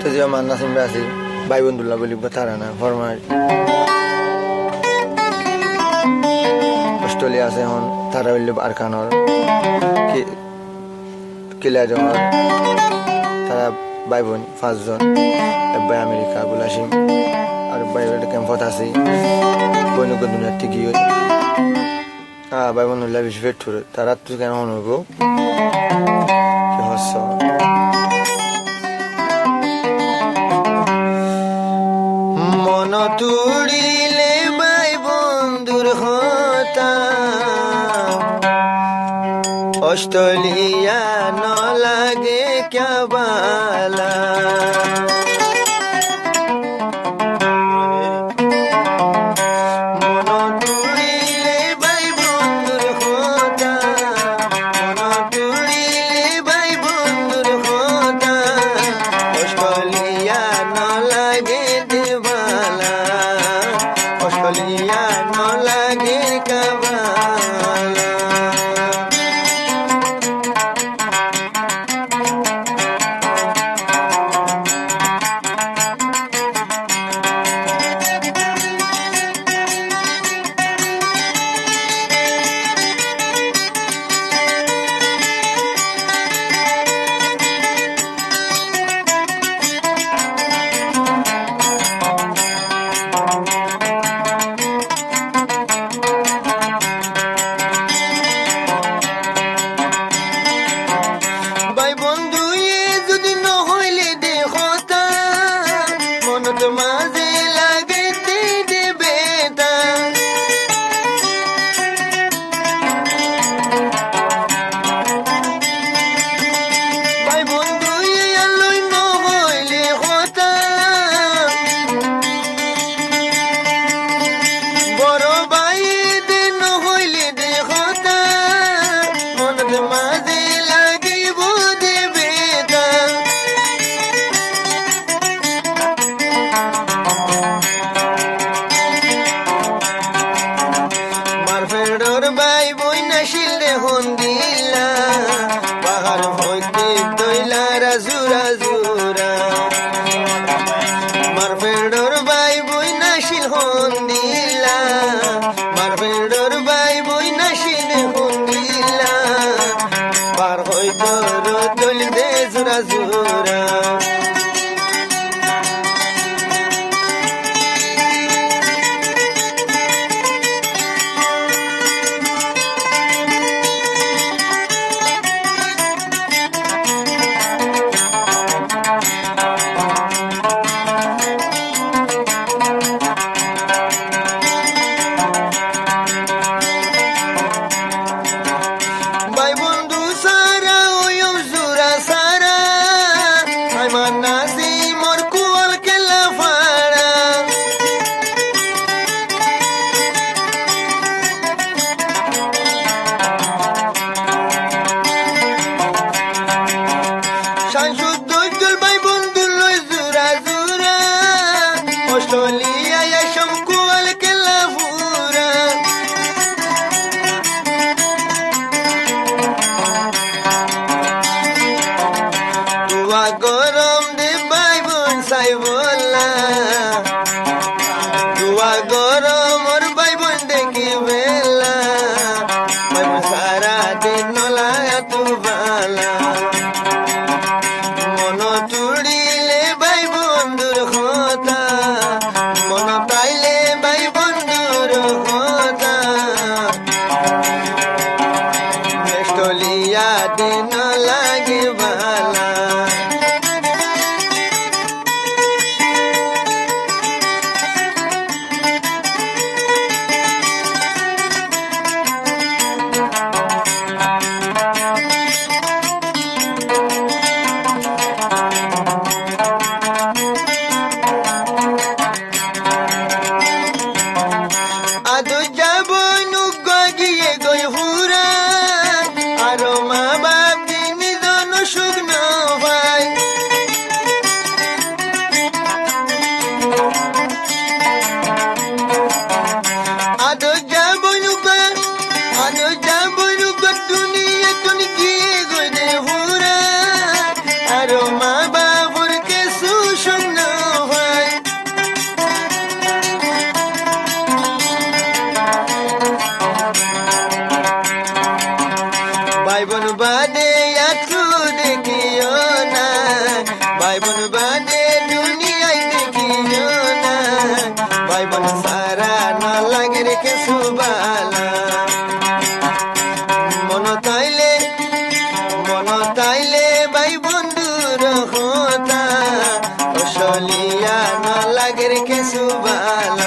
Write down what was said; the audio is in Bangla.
তো যে মান্না সিমরা আছে ভাই বন্ধুল্লাহ বলি তারা না ফরমার অস্ট্রেলিয়া আছে এখন তারা হইল আরকানর কিলা জমার তারা ভাই বোন 5 জন ভাই আমেরিকা গুলাসিম আর ভাই ক্যাম্পত আছে বৈনক দুনিয়ার থেকে ভাই বন্ধুল্লাহ বেশি ফেট ঠুরে তারা তো কেন হনব কি হস মন তুড়িলে ভাই বন্ধুর হতা অস্ট্রেলিয়া ন লাগে ক্যা বালা মাঝে লাগাইতে দেবে ভাই বন্ধু আলোই নহইলে হতা বড় ভাই দে নহইলে দে হতা মনত মাঝে লাগাইব দেবে ভাই বই নাছিল রে হন্দিলা পাহাড় হইতে দইলা রাজুরা জুরা মার ফেডর ভাই বই নাছিল হন্দিলা মার ফেডর ভাই বই নাছিল হন্দিলা পার হইতে দইল দে জুরা জুরা গরম দে ভাই বোন সাই বলা দুয়া গরম ওর ভাই বোন দেখি বেলা ভাই বোন সারা দিন নলা তু বালা মন লাগে রে কেসুবালা মন তাইলে ভাই বন্ধুর হতা অসলিয়া ন লাগে রে কেসুবালা